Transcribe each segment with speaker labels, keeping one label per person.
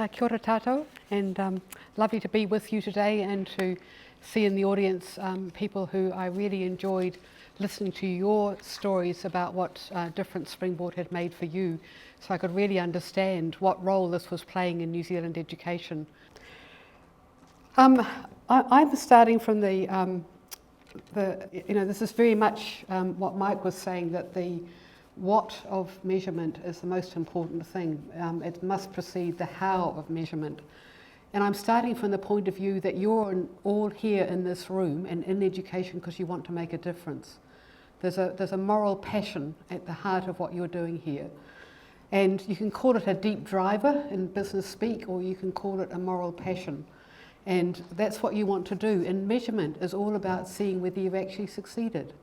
Speaker 1: Kia ora tātou, and lovely to be with you today and to see in the audience people who I really enjoyed listening to your stories about what difference Springboard had made for you, so I could really understand what role this was playing in New Zealand education. I'm starting from this is very much what Mike was saying, that the what of measurement is the most important thing. It must precede the how of measurement. And I'm starting from the point of view that you're all here in this room and in education because you want to make a difference. There's a moral passion at the heart of what you're doing here. And you can call it a deep driver in business speak, or you can call it a moral passion. And that's what you want to do. And measurement is all about seeing whether you've actually succeeded,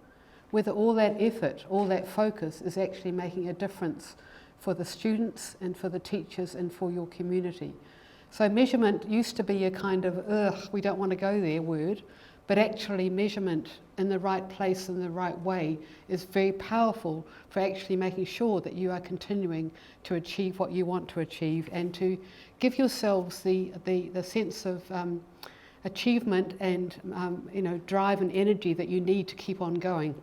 Speaker 1: whether all that effort, all that focus is actually making a difference for the students and for the teachers and for your community. So measurement used to be a kind of, ugh, we don't want to go there word, but actually measurement in the right place in the right way is very powerful for actually making sure that you are continuing to achieve what you want to achieve and to give yourselves the sense of achievement and drive and energy that you need to keep on going.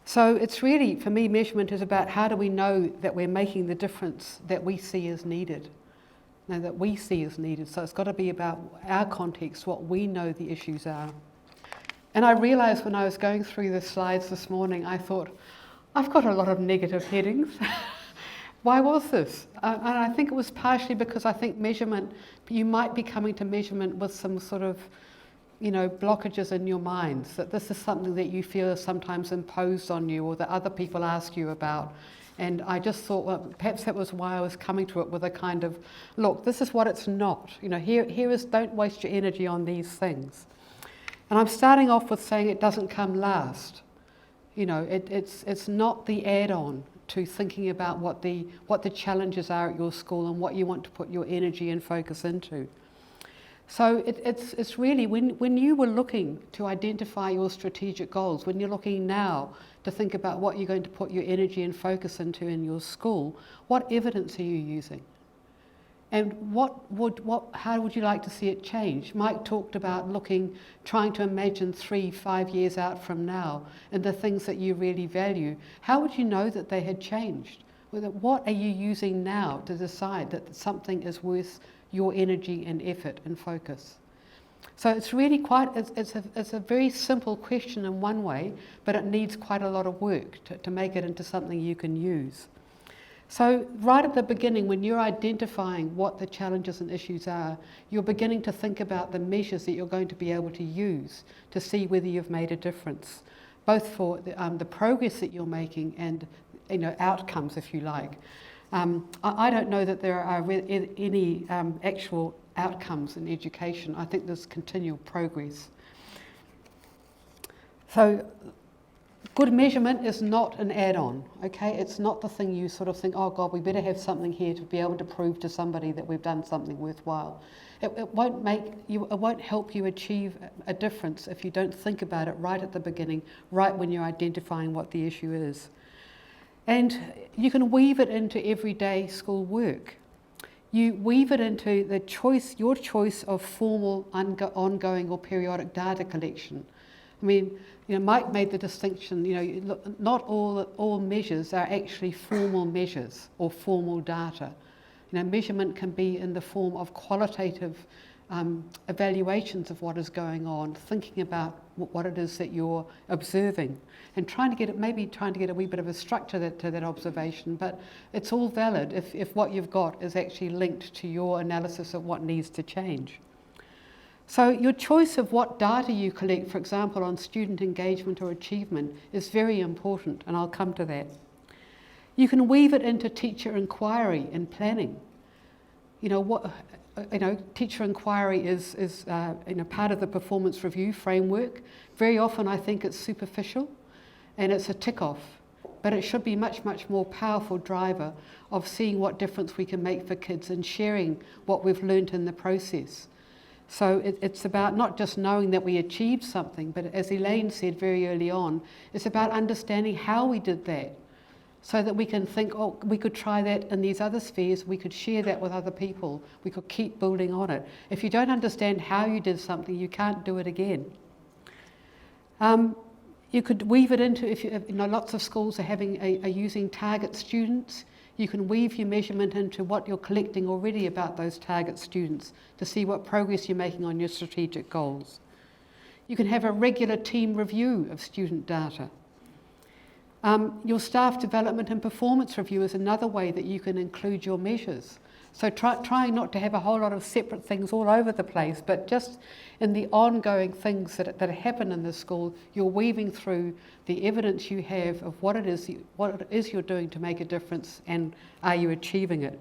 Speaker 1: So it's really, for me, measurement is about how do we know that we're making the difference that we see as needed. Now that we see as needed. So it's got to be about our context, what we know the issues are. And I realised when I was going through the slides this morning, I thought, I've got a lot of negative headings. Why was this? And I think it was partially because I think measurement, you might be coming to measurement with some sort of blockages in your minds, that this is something that you feel is sometimes imposed on you or that other people ask you about. And I just thought, well, perhaps that was why I was coming to it with a kind of, look, this is what it's not. Here is, don't waste your energy on these things. And I'm starting off with saying it doesn't come last. It's not the add-on to thinking about what the challenges are at your school and what you want to put your energy and focus into. So it's really, when you were looking to identify your strategic goals, when you're looking now to think about what you're going to put your energy and focus into in your school, what evidence are you using? And how would you like to see it change? Mike talked about trying to imagine 3-5 years out from now and the things that you really value. How would you know that they had changed? What are you using now to decide that something is worth your energy and effort and focus? So it's really it's a very simple question in one way, but it needs quite a lot of work to make it into something you can use. So right at the beginning, when you're identifying what the challenges and issues are, you're beginning to think about the measures that you're going to be able to use to see whether you've made a difference, both for the progress that you're making and outcomes, if you like. I don't know that there are any actual outcomes in education. I think there's continual progress. So good measurement is not an add-on, okay? It's not the thing you sort of think, oh God, we better have something here to be able to prove to somebody that we've done something worthwhile. It won't help you achieve a difference if you don't think about it right at the beginning, right when you're identifying what the issue is. And you can weave it into everyday school work. You weave it into your choice of formal, ongoing or periodic data collection. I mean, Mike made the distinction, not all measures are actually formal measures or formal data. Measurement can be in the form of qualitative evaluations of what is going on, thinking about what it is that you're observing and trying to get a wee bit of a structure to that observation, but it's all valid if what you've got is actually linked to your analysis of what needs to change. So your choice of what data you collect, for example, on student engagement or achievement is very important, and I'll come to that. You can weave it into teacher inquiry and planning. Teacher inquiry is part of the performance review framework. Very often I think it's superficial and it's a tick-off, but it should be much, much more powerful driver of seeing what difference we can make for kids and sharing what we've learnt in the process. So it's about not just knowing that we achieved something, but as Elaine said very early on, it's about understanding how we did that. so that we can think, oh, we could try that in these other spheres, we could share that with other people, we could keep building on it. If you don't understand how you did something, you can't do it again. You could weave it into, if you know, lots of schools are using target students. You can weave your measurement into what you're collecting already about those target students to see what progress you're making on your strategic goals. You can have a regular team review of student data. Your staff development and performance review is another way that you can include your measures. So trying not to have a whole lot of separate things all over the place, but just in the ongoing things that happen in the school, you're weaving through the evidence you have of what it is you're doing to make a difference, and are you achieving it.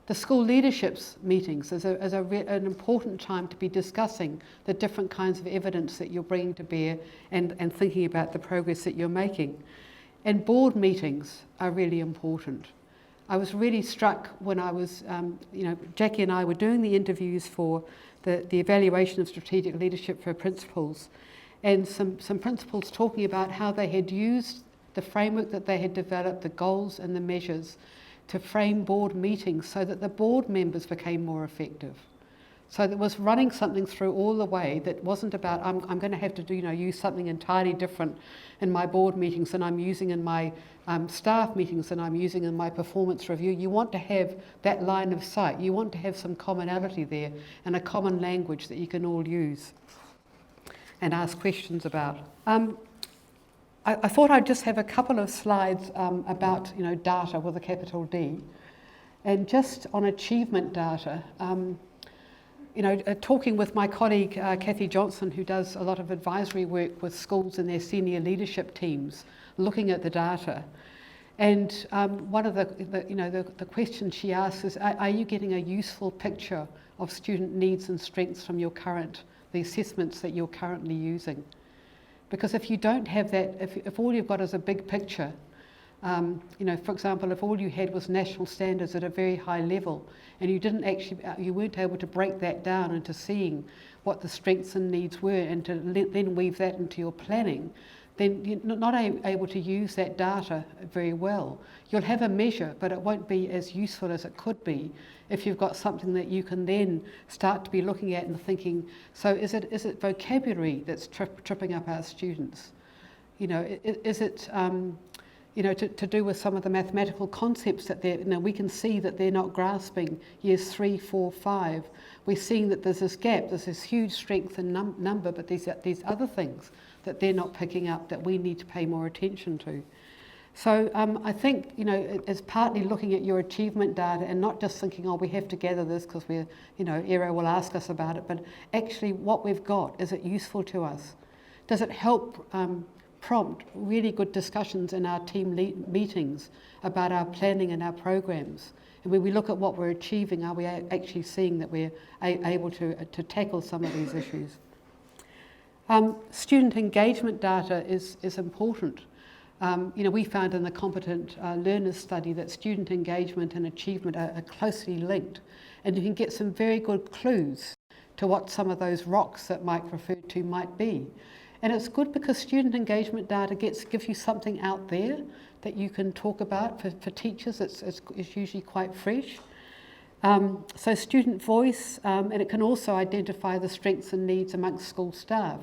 Speaker 1: The school leadership's meetings is an important time to be discussing the different kinds of evidence that you're bringing to bear and thinking about the progress that you're making. And board meetings are really important. I was really struck when I was, Jackie and I were doing the interviews for the evaluation of strategic leadership for principals, and some principals talking about how they had used the framework that they had developed, the goals and the measures, to frame board meetings so that the board members became more effective. So that was running something through all the way that wasn't about, I'm going to have to do, use something entirely different in my board meetings than I'm using in my staff meetings than I'm using in my performance review. You want to have that line of sight. You want to have some commonality there and a common language that you can all use and ask questions about. I thought I'd just have a couple of slides about data with a capital D, and just on achievement data. Talking with my colleague Cathy Johnson, who does a lot of advisory work with schools and their senior leadership teams, looking at the data, and one of the questions she asks is, are you getting a useful picture of student needs and strengths from the assessments that you're currently using? Because if you don't have that, if all you've got is a big picture, for example, if all you had was national standards at a very high level, and you weren't able to break that down into seeing what the strengths and needs were, and to then weave that into your planning, then you're not able to use that data very well. You'll have a measure, but it won't be as useful as it could be if you've got something that you can then start to be looking at and thinking, so is it vocabulary that's tripping up our students? Is it to do with some of the mathematical concepts that we can see that they're not grasping years 3, 4, 5. We're seeing that there's this gap, there's this huge strength in number, but these other things that they're not picking up that we need to pay more attention to. So I think, it's partly looking at your achievement data and not just thinking, oh, we have to gather this because Aero will ask us about it, but actually what we've got, is it useful to us? Does it help prompt really good discussions in our team meetings about our planning and our programs? And when we look at what we're achieving, are we actually seeing that we're able to tackle some of these issues? Student engagement data is important. We found in the Competent Learners study that student engagement and achievement are closely linked, and you can get some very good clues to what some of those rocks that Mike referred to might be. And it's good because student engagement data gives you something out there that you can talk about. For teachers, it's usually quite fresh. So student voice, and it can also identify the strengths and needs amongst school staff.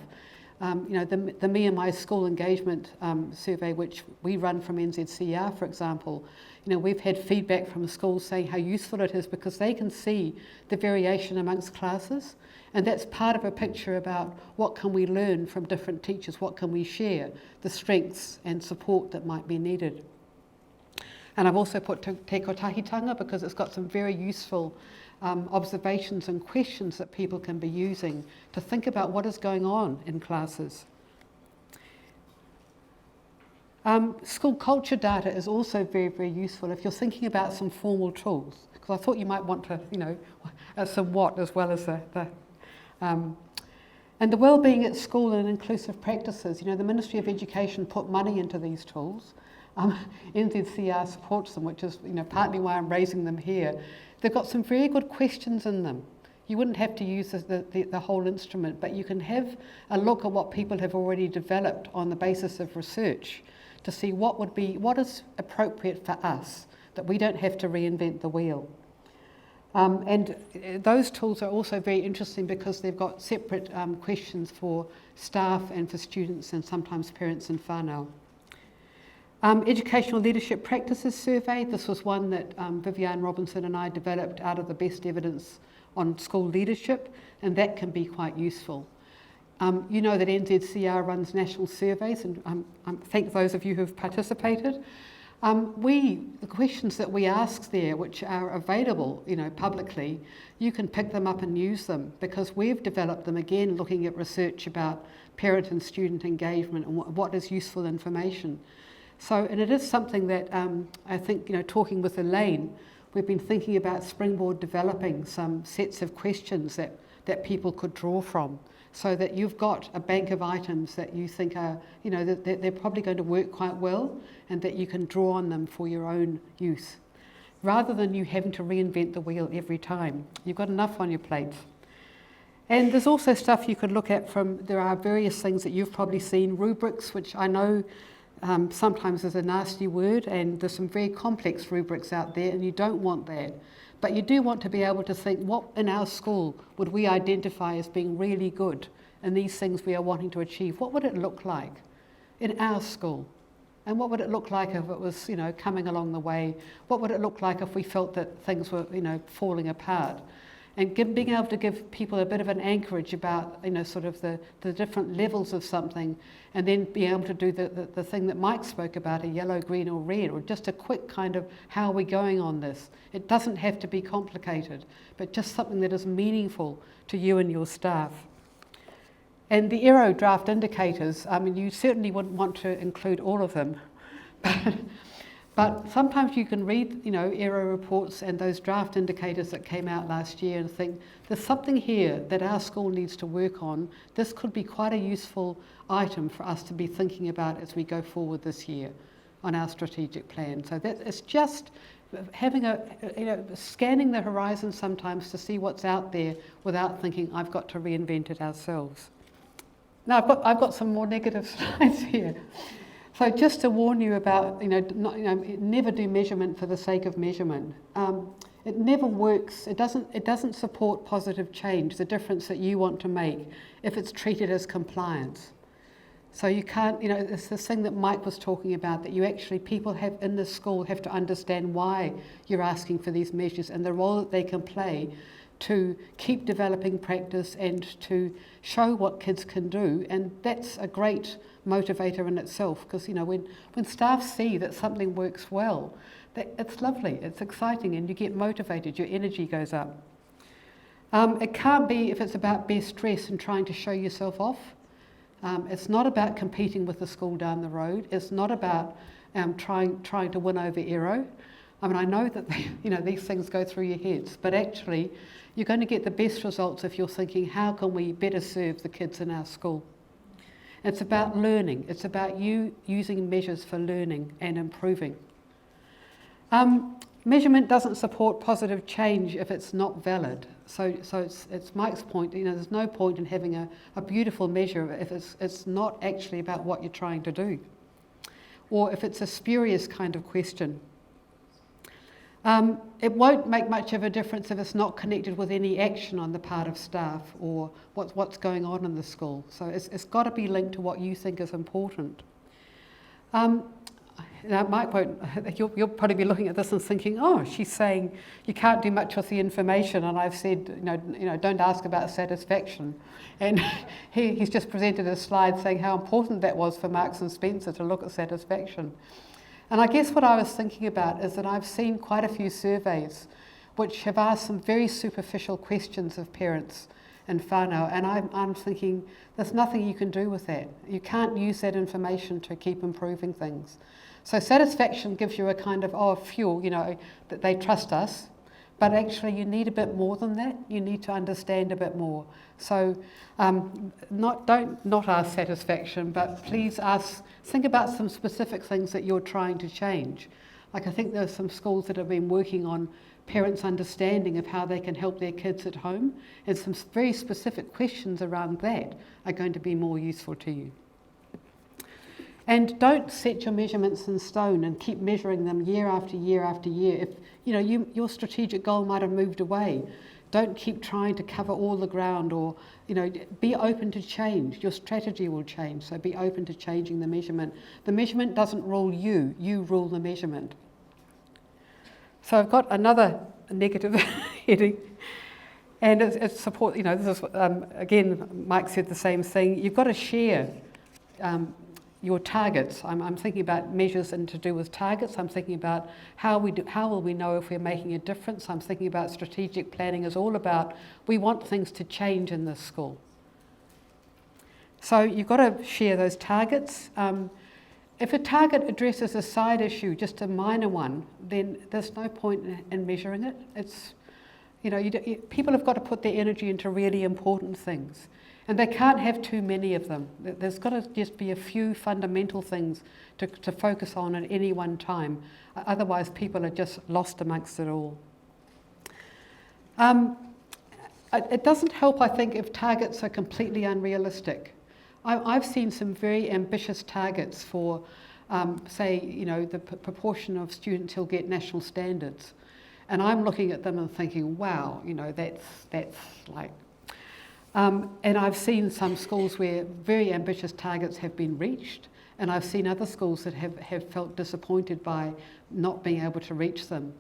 Speaker 1: The Me and My School engagement survey, which we run from NZCR, for example, we've had feedback from schools saying how useful it is because they can see the variation amongst classes, and that's part of a picture about what can we learn from different teachers, what can we share, the strengths and support that might be needed. And I've also put Te Kotahitanga because it's got some very useful observations and questions that people can be using to think about what is going on in classes. School culture data is also very, very useful if you're thinking about some formal tools, because I thought you might want to, some what as well as and the wellbeing at school and inclusive practices. The Ministry of Education put money into these tools. NZCR supports them, which is partly why I'm raising them here. They've got some very good questions in them. You wouldn't have to use the whole instrument, but you can have a look at what people have already developed on the basis of research to see what is appropriate for us, that we don't have to reinvent the wheel. And those tools are also very interesting because they've got separate questions for staff and for students and sometimes parents and whānau. Educational Leadership Practices Survey, this was one that Viviane Robinson and I developed out of the best evidence on school leadership, and that can be quite useful. You know that NZCR runs national surveys, and thank those of you who have participated. The questions that we ask there, which are available, publicly, you can pick them up and use them because we've developed them again, looking at research about parent and student engagement and what is useful information. So, and it is something that I think, talking with Elaine, we've been thinking about Springboard developing some sets of questions that people could draw from, so that you've got a bank of items that you think are, that they're probably going to work quite well and that you can draw on them for your own use. Rather than you having to reinvent the wheel every time. You've got enough on your plate. And there's also stuff you could look at there are various things that you've probably seen, rubrics, which I know sometimes is a nasty word, and there's some very complex rubrics out there, and you don't want that. But you do want to be able to think, what in our school would we identify as being really good in these things we are wanting to achieve? What would it look like in our school? And what would it look like if it was, coming along the way? What would it look like if we felt that things were, falling apart? And being able to give people a bit of an anchorage about, sort of the different levels of something, and then be able to do the thing that Mike spoke about, a yellow, green or red, or just a quick kind of, how are we going on this? It doesn't have to be complicated, but just something that is meaningful to you and your staff. And the ERO draft indicators, you certainly wouldn't want to include all of them, but sometimes you can read, ERO reports and those draft indicators that came out last year and think, there's something here that our school needs to work on. This could be quite a useful item for us to be thinking about as we go forward this year on our strategic plan. So that it's just having scanning the horizon sometimes to see what's out there without thinking, I've got to reinvent it ourselves. Now I've got some more negative slides here. So just to warn you about, never do measurement for the sake of measurement. It never works. It doesn't support positive change, the difference that you want to make, if it's treated as compliance. So you can't, it's this thing that Mike was talking about, that people have in the school have to understand why you're asking for these measures and the role that they can play to keep developing practice and to show what kids can do. And that's a great motivator in itself, because when staff see that something works well, it's lovely, it's exciting, and you get motivated, your energy goes up. It can't be if it's about best dress and trying to show yourself off. It's not about competing with the school down the road. It's not about trying to win over ERO. I know that these things go through your heads, but actually you're going to get the best results if you're thinking, how can we better serve the kids in our school? It's about learning. It's about you using measures for learning and improving. Measurement doesn't support positive change if it's not valid. So it's Mike's point, there's no point in having a beautiful measure if it's not actually about what you're trying to do, or if it's a spurious kind of question. It won't make much of a difference if it's not connected with any action on the part of staff or what's going on in the school. So it's got to be linked to what you think is important. Now, Mike won't, you'll probably be looking at this and thinking, oh, she's saying you can't do much with the information, and I've said, don't ask about satisfaction. And he's just presented a slide saying how important that was for Marks and Spencer to look at satisfaction. And I guess what I was thinking about is that I've seen quite a few surveys which have asked some very superficial questions of parents and whānau, and I'm thinking there's nothing you can do with that. You can't use that information to keep improving things. So satisfaction gives you a kind of fuel, that they trust us, but actually you need a bit more than that. You need to understand a bit more. So don't not ask satisfaction, but please think about some specific things that you're trying to change. Like, I think there's some schools that have been working on parents' understanding of how they can help their kids at home, and some very specific questions around that are going to be more useful to you. And don't set your measurements in stone and keep measuring them year after year after year. If your strategic goal might have moved away, don't keep trying to cover all the ground, or be open to change. Your strategy will change, so be open to changing the measurement. The measurement doesn't rule you, you rule the measurement. So I've got another negative heading, and it's support. This is again, Mike said the same thing. You've got to share your targets. I'm thinking about measures and to do with targets. I'm thinking about how will we know if we're making a difference. I'm thinking about strategic planning is all about, we want things to change in this school. So you've got to share those targets. If a target addresses a side issue, just a minor one, then there's no point in measuring it. It's, people have got to put their energy into really important things. And they can't have too many of them. There's got to just be a few fundamental things to focus on at any one time. Otherwise, people are just lost amongst it all. It doesn't help, I think, if targets are completely unrealistic. I've seen some very ambitious targets for, say, the proportion of students who'll get national standards. And I'm looking at them and thinking, wow, that's like... and I've seen some schools where very ambitious targets have been reached, and I've seen other schools that have felt disappointed by not being able to reach them.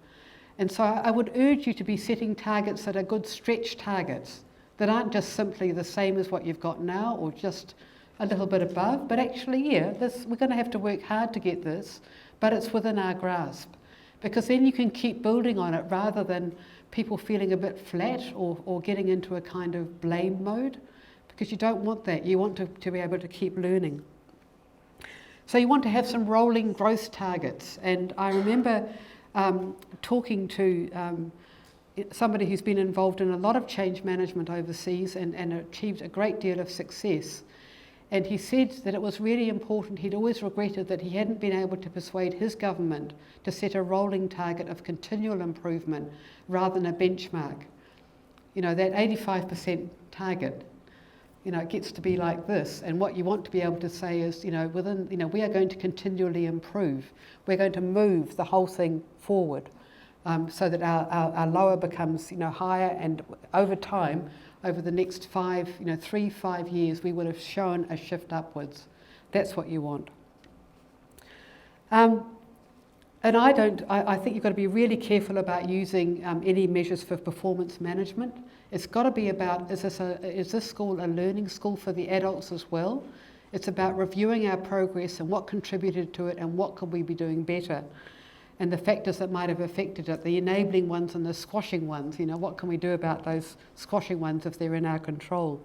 Speaker 1: And so I would urge you to be setting targets that are good stretch targets, that aren't just simply the same as what you've got now or just a little bit above, but actually, we're going to have to work hard to get this, but it's within our grasp. Because then you can keep building on it rather than people feeling a bit flat or getting into a kind of blame mode, because you don't want that. You want to be able to keep learning. So you want to have some rolling growth targets. And I remember talking to somebody who's been involved in a lot of change management overseas and achieved a great deal of success. And he said that it was really important. He'd always regretted that he hadn't been able to persuade his government to set a rolling target of continual improvement rather than a benchmark. That 85% target, it gets to be like this. And what you want to be able to say is, we are going to continually improve. We're going to move the whole thing forward so that our lower becomes, higher, and over time, over the next 3-5 years, we would have shown a shift upwards. That's what you want. And I think you've got to be really careful about using any measures for performance management. It's got to be about, is this school a learning school for the adults as well? It's about reviewing our progress and what contributed to it and what could we be doing better, and the factors that might have affected it, the enabling ones and the squashing ones. What can we do about those squashing ones if they're in our control?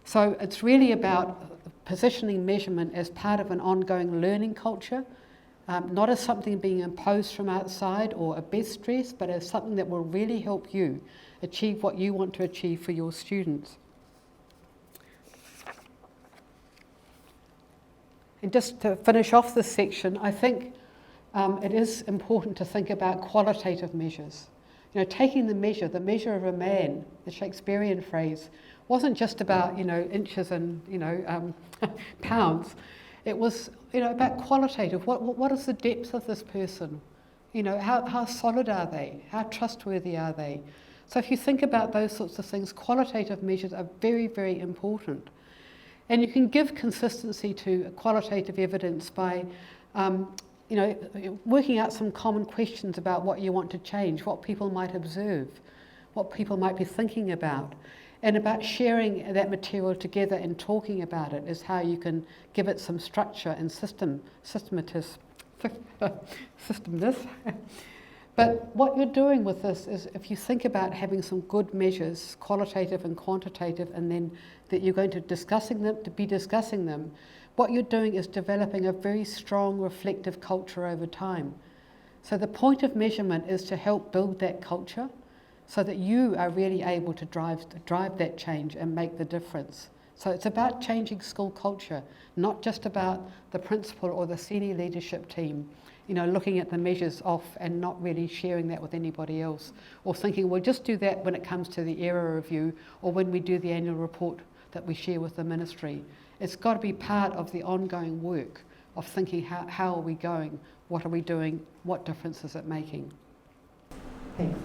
Speaker 1: So it's really about positioning measurement as part of an ongoing learning culture, not as something being imposed from outside or a best stress, but as something that will really help you achieve what you want to achieve for your students. And just to finish off this section, I think it is important to think about qualitative measures. Taking the measure of a man, the Shakespearean phrase, wasn't just about inches and pounds. It was about qualitative. What is the depth of this person? How solid are they? How trustworthy are they? So if you think about those sorts of things, qualitative measures are very, very important. And you can give consistency to qualitative evidence by working out some common questions about what you want to change, what people might observe, what people might be thinking about, and about sharing that material together and talking about it is how you can give it some structure and systemness. But what you're doing with this is, if you think about having some good measures, qualitative and quantitative, and then that you're going to be discussing them, what you're doing is developing a very strong reflective culture over time. So the point of measurement is to help build that culture so that you are really able to drive that change and make the difference. So it's about changing school culture, not just about the principal or the senior leadership team, looking at the measures off and not really sharing that with anybody else, or thinking we'll just do that when it comes to the error review or when we do the annual report that we share with the ministry. It's got to be part of the ongoing work of thinking how are we going, what are we doing, what difference is it making?
Speaker 2: Thanks.